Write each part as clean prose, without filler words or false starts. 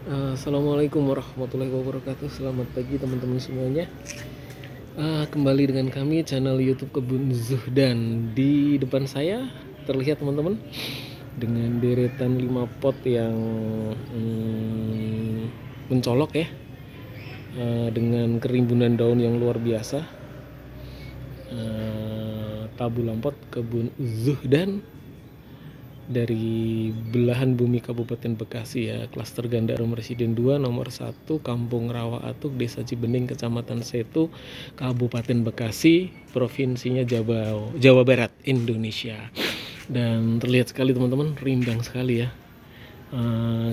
Assalamualaikum warahmatullahi wabarakatuh. Selamat pagi teman-teman semuanya. Kembali dengan kami channel YouTube Kebun Zuhdan. Di depan saya terlihat teman-teman dengan deretan 5 pot yang mencolok ya, dengan kerimbunan daun yang luar biasa. Tabu Lampot Kebun Zuhdan dari belahan bumi Kabupaten Bekasi ya, klaster Gandarum Residen 2 nomor 1 Kampung Rawa Atuk, Desa Cibening, Kecamatan Setu, Kabupaten Bekasi, Provinsinya Jawa Barat, Indonesia. Dan terlihat sekali teman-teman, rindang sekali ya.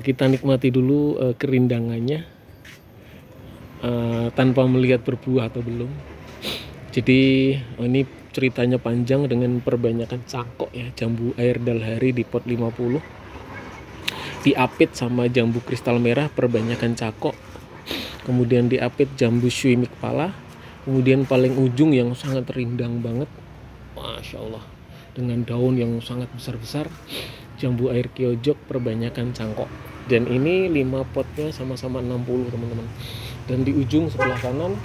Kita nikmati dulu kerindangannya tanpa melihat berbuah atau belum. Jadi ini ceritanya panjang dengan perbanyakan cangkok ya, jambu air dalhari di pot 50, diapit sama jambu kristal merah perbanyakan cangkok, kemudian diapit jambu syuimik pala, kemudian paling ujung yang sangat rindang banget, Masya Allah, dengan daun yang sangat besar-besar, jambu air kiojok perbanyakan cangkok. Dan ini 5 potnya sama-sama 60 teman-teman. Dan di ujung sebelah kanan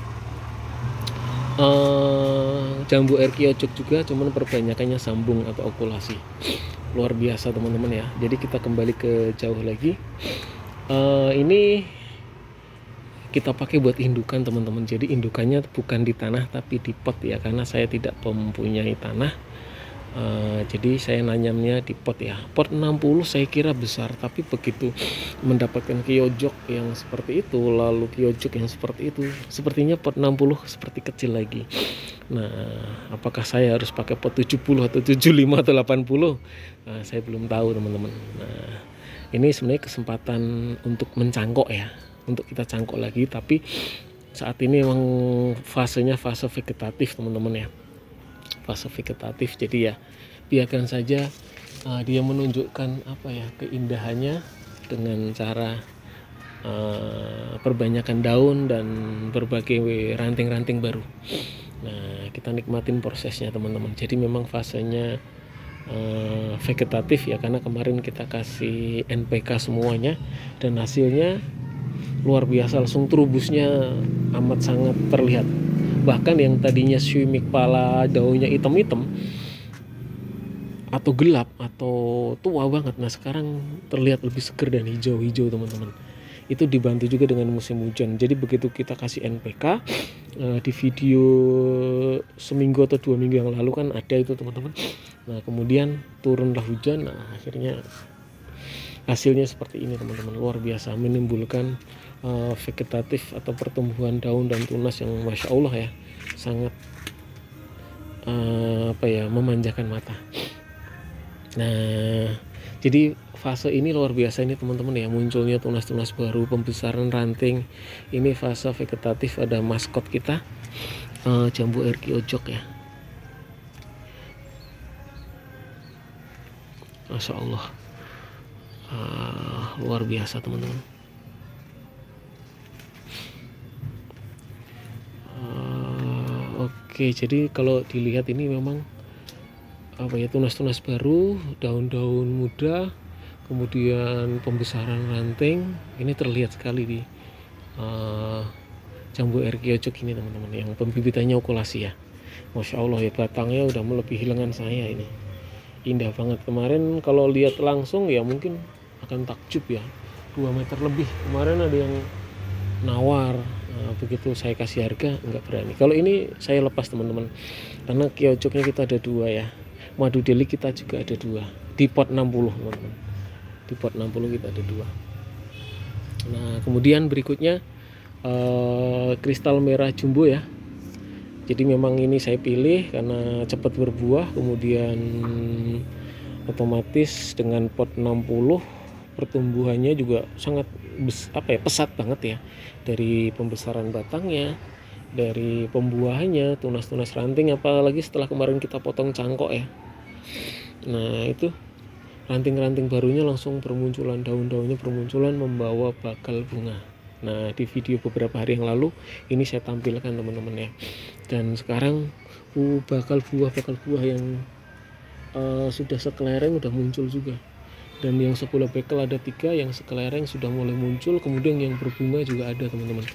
jambu air kiojok juga, cuman perbanyakannya sambung atau okulasi. Luar biasa teman-teman ya. Jadi kita kembali ke jauh lagi. Ini kita pakai buat indukan teman-teman. Jadi indukannya bukan di tanah tapi di pot ya, karena saya tidak mempunyai tanah. Jadi saya nanamnya di pot ya. Pot 60 saya kira besar, tapi begitu mendapatkan kiojok yang seperti itu, lalu kiojok yang seperti itu, sepertinya pot 60 seperti kecil lagi. Nah, apakah saya harus pakai pot 70 atau 75 atau 80? Saya belum tahu teman-teman. Nah, ini sebenarnya kesempatan untuk mencangkok ya, untuk kita cangkok lagi, tapi saat ini memang fasenya fase vegetatif teman-teman ya, fase vegetatif. Jadi ya biarkan saja dia menunjukkan apa ya, keindahannya dengan cara perbanyakan daun dan berbagai ranting-ranting baru. Nah, kita nikmatin prosesnya teman-teman. Jadi memang fasenya vegetatif ya, karena kemarin kita kasih NPK semuanya dan hasilnya luar biasa, langsung trubusnya amat sangat terlihat. Bahkan yang tadinya syuimik pala daunnya hitam-hitam atau gelap atau tua banget, nah sekarang terlihat lebih segar dan hijau-hijau teman-teman. Itu dibantu juga dengan musim hujan. Jadi begitu kita kasih NPK, di video seminggu atau 2 minggu yang lalu kan ada itu teman-teman. Nah kemudian turunlah hujan, nah akhirnya hasilnya seperti ini teman-teman. Luar biasa, menimbulkan vegetatif atau pertumbuhan daun dan tunas yang Masya Allah ya, sangat memanjakan mata. Nah, jadi fase ini luar biasa ini teman-teman ya, munculnya tunas-tunas baru, pembesaran ranting. Ini fase vegetatif. Ada maskot kita, jambu air kiojok ya, Masya Allah, luar biasa teman-teman. Oke, jadi kalau dilihat ini memang tunas-tunas baru, daun-daun muda, kemudian pembesaran ranting. Ini terlihat sekali di jambu air kiojok ini teman-teman, yang pembibitannya okulasi ya. Masya Allah ya, batangnya udah melebihi lengan saya ini, indah banget. Kemarin kalau lihat langsung ya mungkin akan takjub ya, 2 meter lebih. Kemarin ada yang nawar, begitu saya kasih harga nggak berani. Kalau ini saya lepas teman-teman, karena kiojoknya kita ada 2 ya, madu deli kita juga ada 2 di pot 60 teman-teman. Di pot 60 kita ada 2. Nah kemudian berikutnya kristal merah jumbo ya. Jadi memang ini saya pilih karena cepat berbuah, kemudian otomatis dengan pot 60 pertumbuhannya juga sangat pesat banget ya, dari pembesaran batangnya, dari pembuahannya, tunas-tunas ranting, apalagi setelah kemarin kita potong cangkok ya. Nah itu ranting-ranting barunya langsung bermunculan, daun-daunnya bermunculan membawa bakal bunga. Nah di video beberapa hari yang lalu ini saya tampilkan teman-teman ya. Dan sekarang bakal buah yang sudah sekelereng udah muncul juga. Dan yang sebelah bekel ada 3, yang sekelereng sudah mulai muncul, kemudian yang berbunga juga ada teman-teman.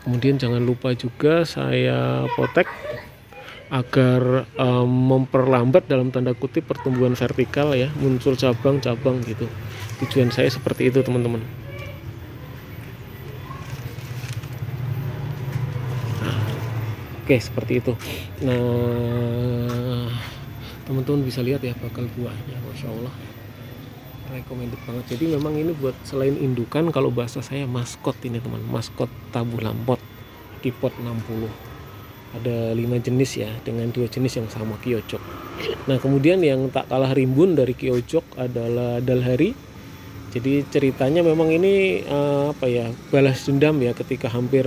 Kemudian jangan lupa juga saya potek agar memperlambat dalam tanda kutip pertumbuhan vertikal ya, muncul cabang-cabang gitu. Tujuan saya seperti itu teman-teman. Oke, seperti itu. Nah, teman-teman bisa lihat ya bakal buahnya, Masya Allah, recommended banget. Jadi memang ini buat selain indukan, kalau bahasa saya maskot ini teman, maskot tabu lampot di pot 60. Ada 5 jenis ya, dengan 2 jenis yang sama Kyojok. Nah kemudian yang tak kalah rimbun dari Kyojok adalah Dalhari. Jadi ceritanya memang ini balas dendam ya, ketika hampir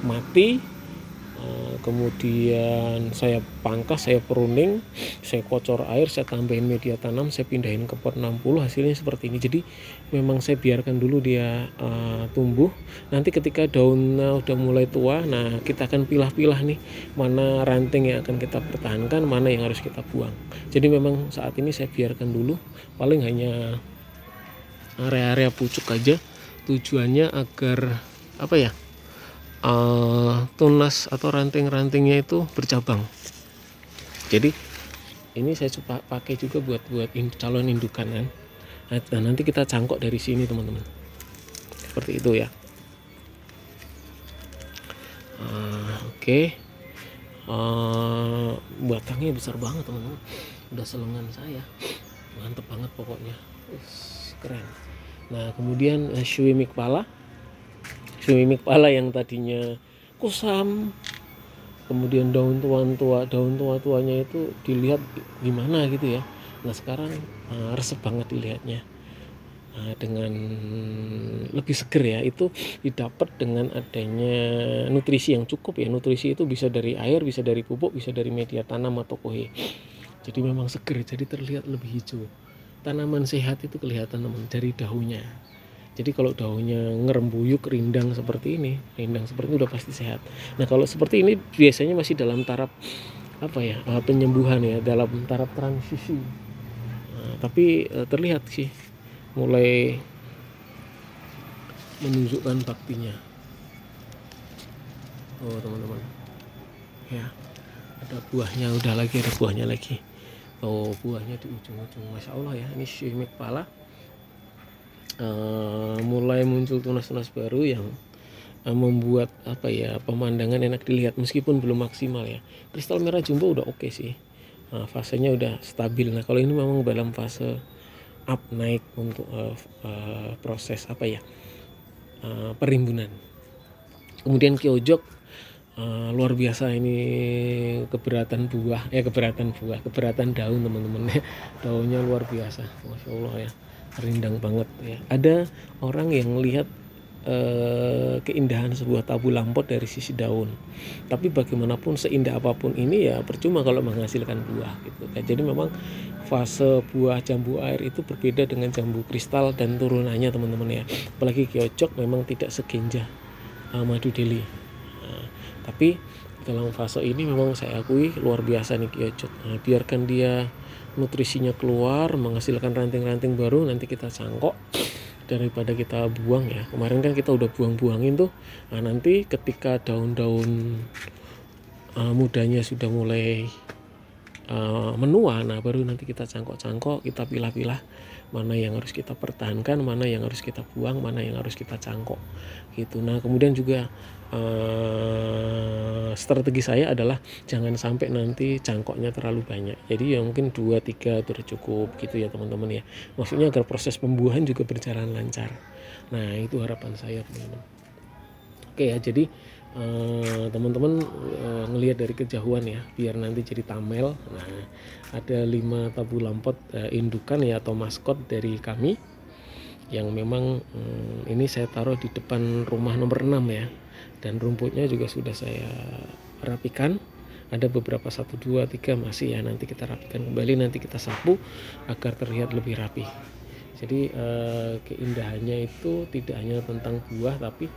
mati. Kemudian saya pangkas, saya pruning, saya kocor air, saya tambahin media tanam, saya pindahin ke pot 60, hasilnya seperti ini. Jadi memang saya biarkan dulu dia tumbuh. Nanti ketika daunnya udah mulai tua, nah kita akan pilah-pilah nih mana ranting yang akan kita pertahankan, mana yang harus kita buang. Jadi memang saat ini saya biarkan dulu, paling hanya area-area pucuk aja. Tujuannya agar tunas atau ranting-rantingnya itu bercabang. Jadi ini saya coba pakai juga buat calon indukan kan. Nah, nanti kita cangkok dari sini teman-teman. Seperti itu ya. Oke. Batangnya besar banget teman-teman. Udah selengan saya. Mantep banget pokoknya. Keren. Nah kemudian Shwimik pala yang tadinya kusam, kemudian daun tua-tuanya itu dilihat gimana gitu ya. Nah sekarang resep banget dilihatnya, dengan lebih seger ya. Itu didapat dengan adanya nutrisi yang cukup ya. Nutrisi itu bisa dari air, bisa dari pupuk, bisa dari media tanam atau kohe. Jadi memang seger, jadi terlihat lebih hijau. Tanaman sehat itu kelihatan teman dari daunnya. Jadi kalau daunnya ngerembuyuk, rindang seperti ini udah pasti sehat. Nah kalau seperti ini biasanya masih dalam taraf penyembuhan ya, dalam taraf transisi. Tapi terlihat sih mulai menunjukkan baktinya. Oh teman-teman, ya ada buahnya, ada buahnya lagi. Oh buahnya di ujung-ujung, Masya Allah ya. Ini Shwimik pala. Mulai muncul tunas-tunas baru yang membuat pemandangan enak dilihat meskipun belum maksimal ya. Kristal merah jumbo udah oke sih, fasenya udah stabil. Nah kalau ini memang dalam fase up, naik untuk proses perimbunan. Kemudian Kyojok luar biasa ini, keberatan daun teman-teman ya. Daunnya luar biasa, Masya Allah ya, rindang banget ya. Ada orang yang lihat keindahan sebuah tabu lampot dari sisi daun, tapi bagaimanapun seindah apapun ini ya percuma kalau menghasilkan buah gitu kan. Jadi memang fase buah jambu air itu berbeda dengan jambu kristal dan turunannya teman-teman ya. Apalagi Kyojok memang tidak segenjah madu deli. Tapi dalam fase ini memang saya akui luar biasa nih Kyojok. Biarkan dia nutrisinya keluar, menghasilkan ranting-ranting baru, nanti kita cangkok daripada kita buang ya. Kemarin kan kita udah buang-buangin tuh. Nah nanti ketika daun-daun mudanya sudah mulai menua, nah baru nanti kita cangkok-cangkok, kita pilah-pilah mana yang harus kita pertahankan, mana yang harus kita buang, mana yang harus kita cangkok gitu. Nah kemudian juga strategi saya adalah jangan sampai nanti cangkoknya terlalu banyak. Jadi ya mungkin 2-3 sudah cukup gitu ya teman-teman ya. Maksudnya agar proses pembuahan juga berjalan lancar. Nah itu harapan saya teman-teman. Oke ya, jadi teman-teman ngelihat dari kejauhan ya, biar nanti jadi tamel. Nah ada 5 tabu lampot indukan ya atau maskot dari kami, yang memang ini saya taruh di depan rumah nomor 6 ya. Dan rumputnya juga sudah saya rapikan. Ada beberapa 1, 2, 3 masih ya, nanti kita rapikan kembali, nanti kita sapu agar terlihat lebih rapi. Jadi keindahannya itu tidak hanya tentang buah, tapi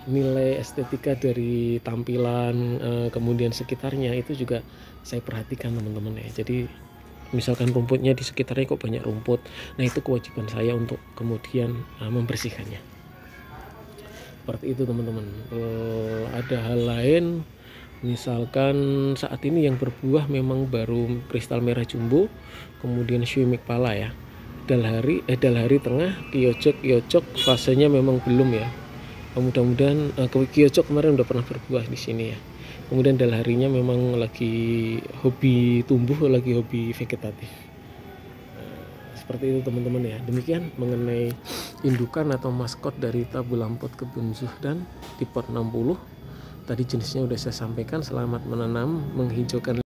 nilai estetika dari tampilan kemudian sekitarnya itu juga saya perhatikan teman-teman ya. Jadi misalkan rumputnya di sekitarnya kok banyak rumput, nah itu kewajiban saya untuk kemudian membersihkannya. Seperti itu teman-teman. Ada hal lain, misalkan saat ini yang berbuah memang baru kristal merah jumbo, kemudian Shimmick pala ya. Dalhari tengah, Kyocok fasenya memang belum ya. Mudah-mudahan Kyocok kemarin udah pernah berbuah di sini ya. Kemudian dalharinya memang lagi hobi tumbuh, lagi hobi vegetatif. Seperti itu teman-teman ya. Demikian mengenai indukan atau maskot dari tabu lampot kebun Zuhdan di pot 60. Tadi jenisnya udah saya sampaikan. Selamat menanam, menghijaukan